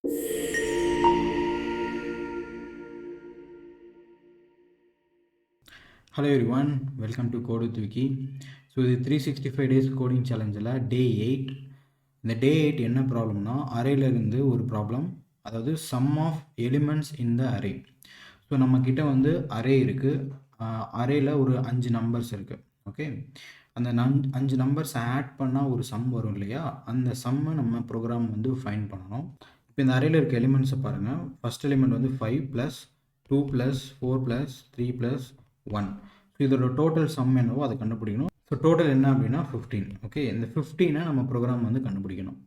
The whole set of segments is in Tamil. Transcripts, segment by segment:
Hello everyone, welcome to Code with Wiki. So இது 365 days coding challengeல day 8. இந்த day 8 என்ன ப்ராப்ளம்னா அரேல இருந்து ஒரு ப்ராப்ளம், அதாவது sum of elements in the array. So நம்ம கிட்ட வந்து அரே இருக்கு, அரேல ஒரு 5 நம்பர்ஸ் இருக்கு. ஓகே, அந்த 5 நம்பர்ஸ் ஆட் பண்ணால் ஒரு சம் வரும் இல்லையா, அந்த சம்மை நம்ம ப்ரோக்ராம் வந்து ஃபைண்ட் பண்ணணும். இப்போ இந்த அரேல இருக்க எலிமெண்ட்ஸை பாருங்கள். ஃபர்ஸ்ட் எலிமெண்ட் வந்து 5 + 2 + 4 + 3 + 1. ஸோ இதோட டோட்டல் சம் என்னவோ அதை கண்டுபிடிக்கணும். ஸோ டோட்டல் என்ன அப்படின்னா 15. ஓகே, இந்த 15 நம்ம ப்ரோக்ராம் வந்து கண்டுபிடிக்கணும்.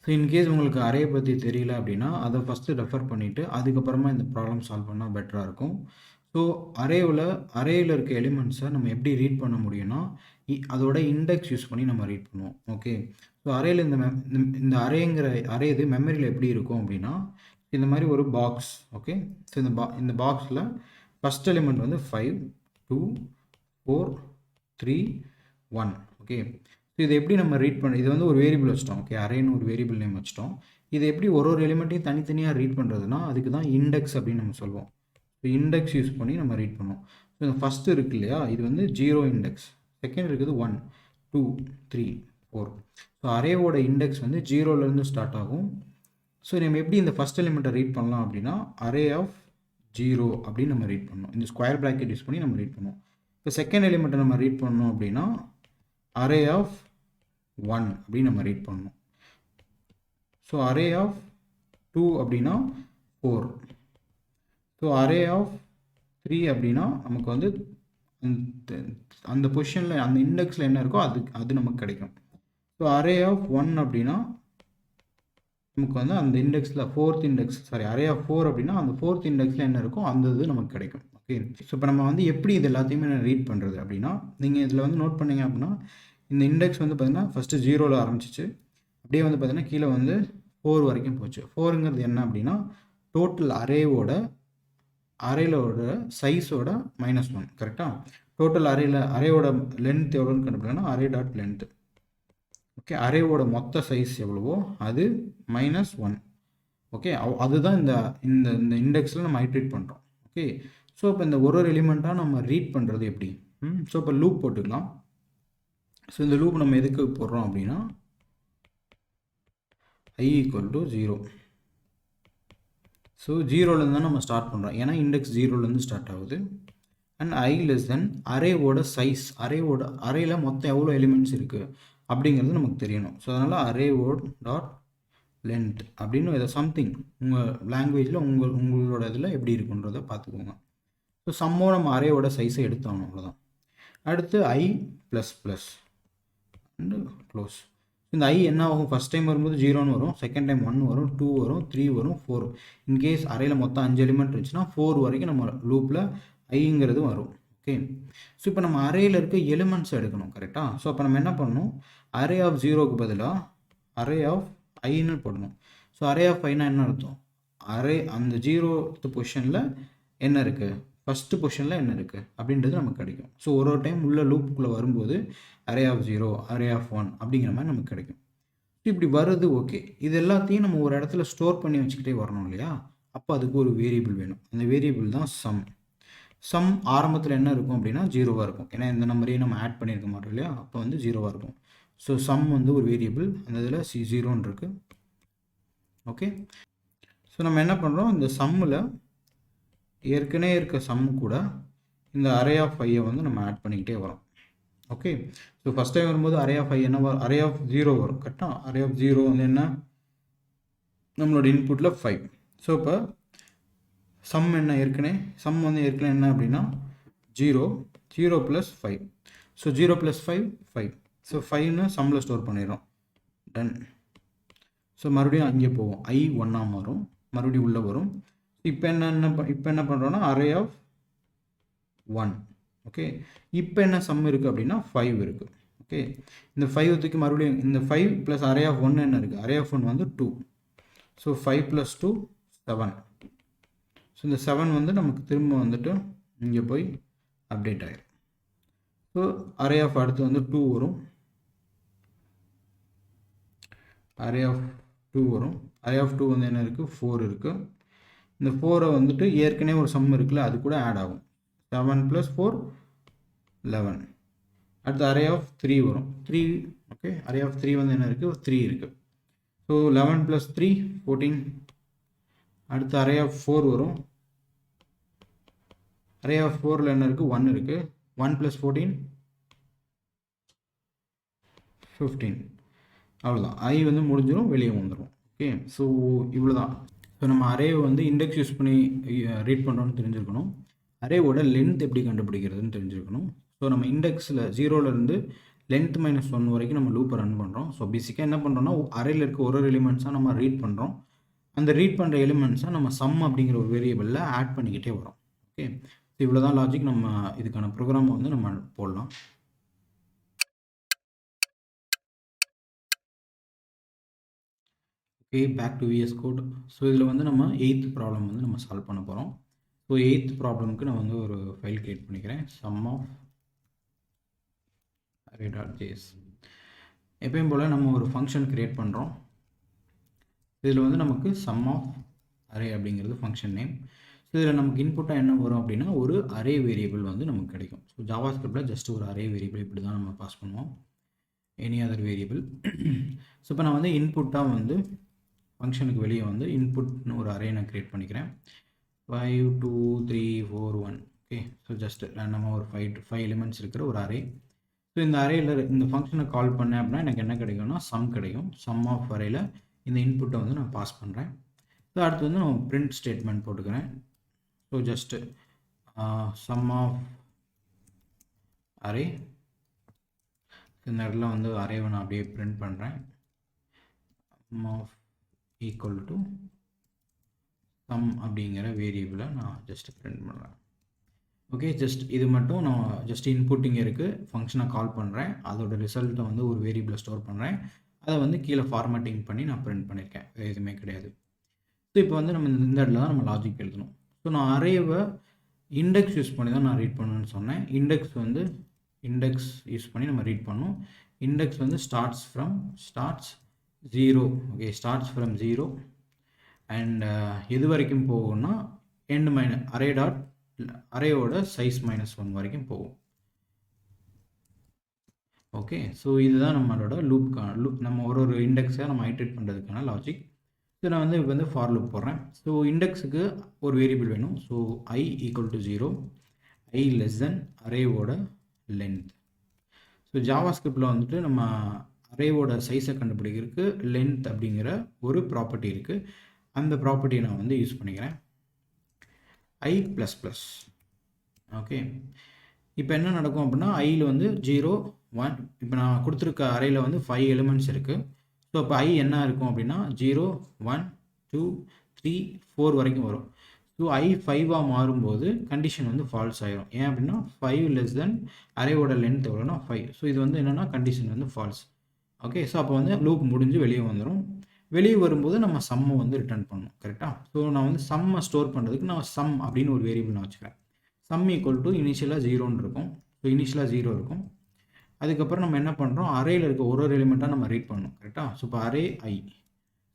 ஸோ இன்கேஸ் உங்களுக்கு அரே பற்றி தெரியல அப்படின்னா அதை ஃபஸ்ட்டு ரெஃபர் பண்ணிவிட்டு அதுக்கப்புறமா இந்த ப்ராப்ளம் சால்வ் பண்ணால் பெட்டராக இருக்கும். ஸோ அரேயில் இருக்க எலிமெண்ட்ஸை நம்ம எப்படி ரீட் பண்ண முடியும்னா அதோட இண்டெக்ஸ் யூஸ் பண்ணி நம்ம ரீட் பண்ணுவோம். ஓகே, ஸோ அரேயில் இந்த அரே இது மெமரியில் எப்படி இருக்கும் அப்படின்னா இந்த மாதிரி ஒரு பாக்ஸ். ஓகே, ஸோ இந்த பாக்ஸில் ஃபஸ்ட் எலிமெண்ட் வந்து 5, 2, 4, 3, 1. ஓகே, ஸோ இதை எப்படி நம்ம ரீட் பண்ண, இது வந்து ஒரு வேரியபிள் வச்சிட்டோம். ஓகே, அரேன்னு ஒரு வேரியபிள் நேம் வச்சிட்டோம். இது எப்படி ஒரு எலிமெண்ட்டையும் தனித்தனியாக ரீட் பண்ணுறதுனா அதுக்கு தான் இண்டெக்ஸ் அப்படின்னு நம்ம சொல்லுவோம். ஸோ இண்டெக்ஸ் யூஸ் பண்ணி நம்ம ரீட் பண்ணுவோம். ஸோ இந்த ஃபஸ்ட்டு இருக்கு இல்லையா, இது வந்து 0 இண்டெக்ஸ். செகண்ட் இருக்குது 1, 2, 3, 4. ஸோ அரேவோட இண்டெக்ஸ் வந்து 0லேருந்து ஸ்டார்ட் ஆகும். ஸோ நம்ம எப்படி இந்த ஃபஸ்ட் எலிமெண்ட்டை ரீட் பண்ணலாம் அப்படின்னா அரே ஆஃப் 0 அப்படின்னு நம்ம ரீட் பண்ணணும். இந்த ஸ்கொயர் ப்ராக்கெட் யூஸ் பண்ணி நம்ம ரீட் பண்ணுவோம். இப்போ செகண்ட் எலிமெண்ட்டை நம்ம ரீட் பண்ணோம் அப்படின்னா அரே ஆஃப் 1 அப்படின்னு நம்ம ரீட் பண்ணணும். ஸோ அரே ஆஃப் 2 அப்படின்னா 4. ஸோ அரே ஆஃப் 3 அப்படின்னா நமக்கு வந்து அந்த பொசிஷனில் அந்த இண்டெக்ஸில் என்ன இருக்கோ அது நமக்கு கிடைக்கும். ஸோ அரே ஆஃப் 1 அப்படின்னா நமக்கு வந்து அந்த இண்டெக்ஸில் அரே ஆஃப் 4 அப்படின்னா அந்த 4th இண்டெக்ஸில் என்ன இருக்கோ அந்த இது நமக்கு கிடைக்கும். ஓகே, ஸோ இப்போ நம்ம வந்து எப்படி இது எல்லாத்தையுமே ரீட் பண்ணுறது அப்படின்னா நீங்கள் இதில் வந்து நோட் பண்ணீங்க அப்படின்னா இந்த இண்டெக்ஸ் வந்து பார்த்திங்கன்னா ஃபஸ்ட்டு 0ல் ஆரம்பிச்சிச்சு, அப்படியே வந்து பார்த்திங்கன்னா கீழே வந்து 4 வரைக்கும் போச்சு. 4ங்கிறது என்ன அப்படின்னா டோட்டல் அரேவோட சைஸோட -1. கரெக்டாக, டோட்டல் அரேவோட லென்த் எவ்வளோன்னு கண்டுபிடிக்கணும்னா அரே டாட் லென்த்து. ஓகே, அரேவோட மொத்த சைஸ் எவ்வளவோ அது -1. ஓகே, அதுதான் இந்த இந்த இண்டெக்ஸில் நம்ம ஐட்ரேட் பண்ணுறோம். ஓகே, ஸோ இப்போ இந்த ஒரு எலிமெண்ட்டாக நம்ம ரீட் பண்ணுறது எப்படி? ஸோ இப்போ லூப் போட்டுக்கலாம். ஸோ இந்த லூப் நம்ம எதுக்கு போடுறோம் அப்படின்னா i = 0. ஸோ 0லேருந்து தான் நம்ம ஸ்டார்ட் பண்ணுறோம், ஏன்னா இண்டெக்ஸ் 0லேருந்து ஸ்டார்ட் ஆகுது. அண்ட் i <, அரேவோட சைஸ், அரேயில் மொத்தம் எவ்வளோ எலிமெண்ட்ஸ் இருக்குது அப்படிங்கிறது நமக்கு தெரியணும். ஸோ அதனால் அரேவோட் டாட் லென்த் அப்படின்னு ஏதோ சம்திங் உங்கள் லாங்குவேஜில் உங்களோட இதில் எப்படி இருக்குன்றதை பார்த்துக்கோங்க. ஸோ சம்மோ நம்ம அரேவோட சைஸை எடுத்தோம், அவ்வளோதான். அடுத்து i ++ அண்டு க்ளோஸ். இந்த i என்ன ஆகும், ஃபஸ்ட் டைம் வரும்போது 0ன்னு வரும், செகண்ட் டைம் 1 வரும், 2 வரும், 3 வரும், 4. இன்கேஸ் அரேயில் மொத்தம் 5 எலிமெண்ட் இருந்துச்சுன்னா 4 வரைக்கும் நம்ம லூப்பில் iங்கிறது வரும். ஓகே, ஸோ இப்போ நம்ம அரேயில் இருக்க எலிமெண்ட்ஸ் எடுக்கணும். கரெக்டாக, ஸோ அப்போ நம்ம என்ன பண்ணணும், அரே ஆஃப் 0க்கு பதிலாக அரே ஆஃப் iன்னு போடணும். ஸோ அரே ஆஃப் iனா என்ன அர்த்தம், அரே அந்த 0th பொசிஷனில் என்ன இருக்குது, ஃபஸ்ட்டு பொசிஷனில் என்ன இருக்குது அப்படின்றது நமக்கு கிடைக்கும். ஸோ ஒரு டைம் உள்ள லூப்புக்குள்ளே வரும்போது அரே ஆஃப் 0, அரே ஆஃப் 1 அப்படிங்கிற மாதிரி நமக்கு கிடைக்கும். இப்படி வருது. ஓகே, இது எல்லாத்தையும் நம்ம ஒரு இடத்துல ஸ்டோர் பண்ணி வச்சுக்கிட்டே வரணும் இல்லையா, அப்போ அதுக்கு ஒரு வேரியபிள் வேணும். அந்த வேரியபிள் தான் சம் ஆரம்பத்தில் என்ன இருக்கும் அப்படின்னா 0வாக இருக்கும், ஏன்னா இந்த நம்பரையும் நம்ம ஆட் பண்ணியிருக்க மாட்டோம் இல்லையா, அப்போ வந்து 0வாக இருக்கும். ஸோ சம் வந்து ஒரு வேரியபிள், அந்த இதில் C0ன்னு இருக்குது. ஓகே, ஸோ நம்ம என்ன பண்ணுறோம், இந்த சம்மில் ஏற்கனவே இருக்க சம் கூட இந்த அரே ஆஃப் ஐயை வந்து நம்ம ஆட் பண்ணிக்கிட்டே வரோம். ஓகே, ஸோ ஃபஸ்ட் டைம் வரும்போது அரே ஆஃப் ஐ என்ன வரும், அரே ஆஃப் 0 வரும். கரெக்டாக, அரே ஆஃப் 0 வந்து என்ன, நம்மளோட இன்புட்டில் 5. ஸோ இப்போ சம் வந்து ஏற்கனவே என்ன அப்படின்னா 0 + 5. ஸோ 0 + 5 5. ஸோ 5ன்னு சம்மில் ஸ்டோர் பண்ணிடுறோம். டன். ஸோ மறுபடியும் அங்கே போவோம், i 1ஆக மாறும், மறுபடியும் உள்ளே வரும். இப்போ என்ன பண்ணுறோன்னா அரே ஆஃப் 1. ஓகே, இப்போ என்ன சம் இருக்குது அப்படின்னா 5 இருக்குது. ஓகே, இந்த 5த்துக்கு மறுபடியும் இந்த 5 + அரே ஆஃப் 1 என்ன இருக்குது, அரே ஆஃப் 1 வந்து 2. ஸோ 5 + 2 7. ஸோ இந்த 7 வந்து நமக்கு திரும்ப வந்துட்டு இங்கே போய் அப்டேட் ஆகிடும். ஸோ அரே ஆஃப் அடுத்து வந்து 2 வரும், அரே ஆஃப் 2 2 வரும். அரே ஆஃப் 2 வந்து என்ன இருக்குது 4 இருக்குது. இந்த 4 வந்துட்டு ஏற்கனவே ஒரு சம் இருக்குல்ல அது கூட ஆட் ஆகும். 7 + 4 11. அடுத்து அரே ஆஃப் 3 வரும். 3 ஓகே. அரே ஆஃப் 3 வந்து என்ன இருக்குது 3 இருக்குது. ஸோ 11 + 3 14. அடுத்து அரே ஆஃப் 4 வரும். அரே ஆஃப் 4ல் என்ன இருக்குது 1 இருக்குது. 1 + 14 15. அவ்வளோதான். ஐ வந்து முடிஞ்சிடும், வெளியே வந்துடும். ஓகே. ஸோ இவ்வளோ தான். ஸோ நம்ம அரேவை வந்து இண்டெக்ஸ் யூஸ் பண்ணி ரீட் பண்ணுறோன்னு தெரிஞ்சிருக்கணும். அரேவோட லென்த் எப்படி கண்டுபிடிக்கிறதுன்னு தெரிஞ்சிருக்கணும். ஸோ நம்ம இண்டெக்ஸில் 0லேருந்து லென்த் -1 வரைக்கும் நம்ம லூப்பை ரன் பண்ணுறோம். ஸோ பேசிக்காக என்ன பண்ணுறோம்னா அரேயில் இருக்க ஒரு எலிமெண்ட்ஸாக நம்ம ரீட் பண்ணுறோம். அந்த ரீட் பண்ணுற எலிமெண்ட்ஸாக நம்ம சம் அப்படிங்கிற ஒரு வேரியபிளில் ஆட் பண்ணிக்கிட்டே வரோம். ஓகே. ஸோ இவ்வளோ தான் லாஜிக். நம்ம இதுக்கான ப்ரோக்ராமை வந்து நம்ம போடலாம். Okay, back to VS Code. So இதில் வந்து நம்ம 8th ப்ராப்ளம் வந்து நம்ம சால்வ் பண்ண போகிறோம். ஸோ 8th ப்ராப்ளமுக்கு நான் வந்து ஒரு ஃபைல் கிரியேட் பண்ணிக்கிறேன். sum of array.js. எப்பயும் போல் நம்ம ஒரு ஃபங்க்ஷன் கிரியேட் பண்ணுறோம். இதில் வந்து நமக்கு sum of array அப்படிங்கிறது ஃபங்க்ஷன் நேம். ஸோ இதில் நமக்கு இன்புட்டாக என்ன வரும் அப்படின்னா ஒரு அரே வேரியபிள் வந்து நமக்கு கிடைக்கும். ஸோ ஜாவாஸ்கிரிப்டில் ஜஸ்ட் ஒரு அரே வேரியபிள் இப்படி தான் நம்ம பாஸ் பண்ணுவோம். Any other variable. ஸோ இப்போ நான் வந்து இன்புட்டாக வந்து ஃபங்க்ஷனுக்கு வெளியே வந்து இன்புட்னு ஒரு அரே நான் க்ரியேட் பண்ணிக்கிறேன். 5 2 3 4 1. ஓகே. ஸோ ஜஸ்ட் ரேண்டமாக ஒரு 5 எலிமெண்ட்ஸ் இருக்கிற ஒரு அரே. ஸோ இந்த அரேயில் இந்த ஃபங்க்ஷனை கால் பண்ணேன் அப்படின்னா எனக்கு என்ன கிடைக்கும்னா சம் கிடைக்கும். சம் ஆஃப் அரேயில் இந்த இன்புட்டை வந்து நான் பாஸ் பண்ணுறேன். ஸோ அடுத்து வந்து நான் பிரிண்ட் ஸ்டேட்மெண்ட் போட்டுக்கிறேன். So just sum of array. இந்த இடத்துல வந்து அரேவை நான் அப்படியே பிரிண்ட் பண்ணுறேன். Sum of equal to sum அப்படிங்கிற வேரியபிளை நான் ஜஸ்ட் பிரிண்ட் பண்ணுறேன். ஓகே. ஜஸ்ட் இது மட்டும் நான் ஜஸ்ட் இன்புட் இங்கே இருக்குது, ஃபங்க்ஷனை கால் பண்ணுறேன், அதோட ரிசல்ட்டை வந்து ஒரு வேரியபிளை ஸ்டோர் பண்ணுறேன், அதை வந்து கீழே ஃபார்மேட்டிங் பண்ணி நான் பிரிண்ட் பண்ணியிருக்கேன். எதுவுமே கிடையாது. ஸோ இப்போ வந்து நம்ம இந்த இடத்துல தான் நம்ம லாஜிக் எழுதணும். ஸோ நான் அரேவை இண்டெக்ஸ் யூஸ் பண்ணி தான் நான் ரீட் பண்ணணும்னு சொன்னேன். இண்டெக்ஸ் யூஸ் பண்ணி நம்ம ரீட் பண்ணணும். இண்டெக்ஸ் வந்து starts 0. Okay. Starts from 0 and எது வரைக்கும் போகும்னா எண்ட் அரேயோட சைஸ் -1 வரைக்கும் போகும். ஓகே. ஸோ இதுதான் நம்மளோட லூப் நம்ம ஒரு இண்டெக்ஸை நம்ம ஐட்ரேட் பண்ணுறதுக்கான லாஜிக். ஸோ நான் வந்து இப்போ வந்து ஃபார் லூப் போடுறேன். ஸோ இண்டெக்ஸுக்கு ஒரு வேரியபிள் வேணும். ஸோ i = 0, i <= அரேவோட லென்த். ஸோ ஜாவாஸ்கிரிப்டில் வந்துட்டு நம்ம அரேவோட சைஸை கண்டுபிடிக்கிறதுக்கு லென்த் அப்படிங்கிற ஒரு ப்ராப்பர்ட்டி இருக்குது. அந்த ப்ராப்பர்ட்டியை நான் வந்து யூஸ் பண்ணிக்கிறேன். i++. ஓகே. இப்போ என்ன நடக்கும் அப்படின்னா ஐயில் வந்து 0 1. இப்போ நான் கொடுத்துருக்க அரேயில் வந்து 5 எலிமெண்ட்ஸ் இருக்குது. ஸோ இப்போ i என்ன இருக்கும் அப்படின்னா 0 1 2 3 4 வரைக்கும் வரும். ஸோ i 5ஆக மாறும்போது கண்டிஷன் வந்து ஃபால்ஸ் ஆயிரும். ஏன் அப்படின்னா 5 <= அரேவோட லென்த் எவ்வளோனா 5. ஸோ இது வந்து என்னென்னா கண்டிஷன் வந்து ஃபால்ஸ். ஓகே. ஸோ அப்போ வந்து லூப் முடிஞ்சு வெளியே வந்துடும். வெளியே வரும்போது நம்ம சம்மை வந்து ரிட்டர்ன் பண்ணணும். கரெக்டாக? ஸோ நான் வந்து சம்மை ஸ்டோர் பண்ணுறதுக்கு நான் சம் அப்படின்னு ஒரு வேரியபிள் நான் வச்சுக்கிறேன். சம் ஈக்குவல் டு இனிஷியலாக 0ன்னு இருக்கும். ஸோ இனிஷியலாக 0 இருக்கும். அதுக்கப்புறம் நம்ம என்ன பண்ணுறோம், அரேயில் இருக்க ஒரு எலிமெண்ட்டாக நம்ம ரீட் பண்ணணும். கரெக்டாக? ஸோ இப்போ array i.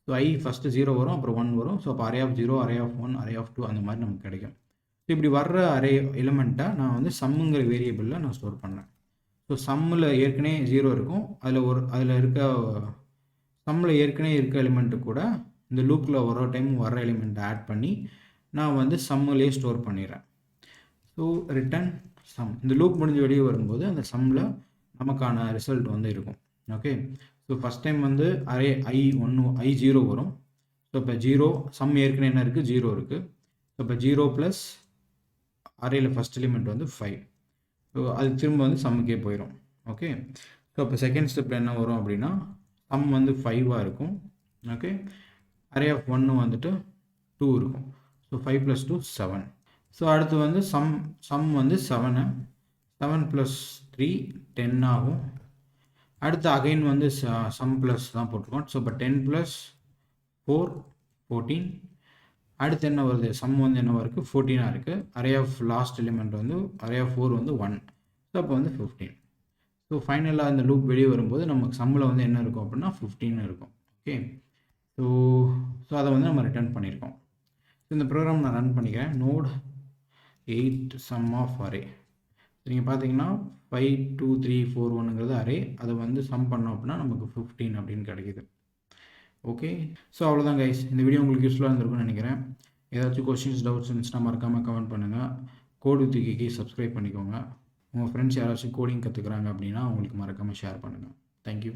So i first 0 வரும், அப்புறம் 1 வரும். ஸோ அப்போ array of 0, array of 1, array of 2 அந்த மாதிரி நமக்கு கிடைக்கும். ஸோ இப்படி வர்ற அரே எலிமெண்ட்டை நான் வந்து சம்முங்கிற வேரியபிளில் நான் ஸ்டோர் பண்ணுறேன். ஸோ சம்மில் ஏற்கனவே 0 இருக்கும். அதில் இருக்க சம்மில் ஏற்கனவே இருக்க எலிமெண்ட்டு கூட இந்த லூப்பில் ஒரு டைம் வர எலிமெண்ட்டை ஆட் பண்ணி நான் வந்து சம்மிலே ஸ்டோர் பண்ணிடுறேன். So return sum. இந்த லூப் முடிஞ்சு வெளியே வரும்போது அந்த சம்மில் நமக்கான ரிசல்ட் வந்து இருக்கும். ஓகே. ஸோ ஃபஸ்ட் டைம் வந்து அரே i0 வரும். ஸோ இப்போ 0 சம் ஏற்கனவே என்ன இருக்குது 0 இருக்குது. ஸோ இப்போ 0 + அரேயில் ஃபஸ்ட் எலிமெண்ட் வந்து 5. ஸோ அது திரும்ப வந்து சம்முக்கே போயிடும். ஓகே. ஸோ இப்போ செகண்ட் ஸ்டெப்பில் என்ன வரும் அப்படின்னா சம் வந்து 5ஆக இருக்கும். ஓகே. அரே ஆஃப் 1 வந்துட்டு 2 இருக்கும். ஸோ 5 + 2 7. ஸோ அடுத்து வந்து சம் வந்து 7 + 3 10 ஆகும். அடுத்து அகைன் வந்து சம் ப்ளஸ் தான் போட்டிருக்கோம். ஸோ இப்போ 10 + 4 14. அடுத்து என்ன வருது, சம் வந்து என்னவா இருக்குது 14ஆக இருக்குது. அரே ஆஃப் லாஸ்ட் எலிமெண்ட் வந்து அரே ஆஃப் 4 வந்து 1. ஸோ அப்போ வந்து 15. ஸோ ஃபைனலாக இந்த லூப் வெளியே வரும்போது நமக்கு சம்மில் வந்து என்ன இருக்கும் அப்படின்னா 15 இருக்கும். ஓகே. ஸோ ஸோ அதை வந்து நம்ம ரிட்டர்ன் பண்ணியிருக்கோம். இந்த ப்ரோக்ராம் நான் ரன் பண்ணிக்கிறேன். Note 8 sum of array. நீங்கள் பார்த்தீங்கன்னா 5 2 3 4 1ங்கிறது அரே. அதை வந்து சம் பண்ணோம் அப்படின்னா நமக்கு 15 அப்படின்னு கிடைக்குது. ஓகே, ஸோ அவ்வளோதான் கைஸ். இந்த வீடியோ உங்களுக்கு யூஸ்ஃபுல்லாக இருந்திருக்கும்னு நினைக்கிறேன். ஏதாச்சும் கொஸ்டின்ஸ் டவுட்ஸ் இருந்துச்சுன்னா மறக்காமல் கமெண்ட் பண்ணுங்கள். கோடு வித் விக்கிக்கு சப்ஸ்கிரைப் பண்ணிக்கோங்க. உங்கள் ஃப்ரெண்ட்ஸ் யாராச்சும் கோடிங் கற்றுக்குறாங்க அப்படின்னா அவங்களுக்கு மறக்காமல் ஷேர் பண்ணுங்கள். தேங்க்யூ.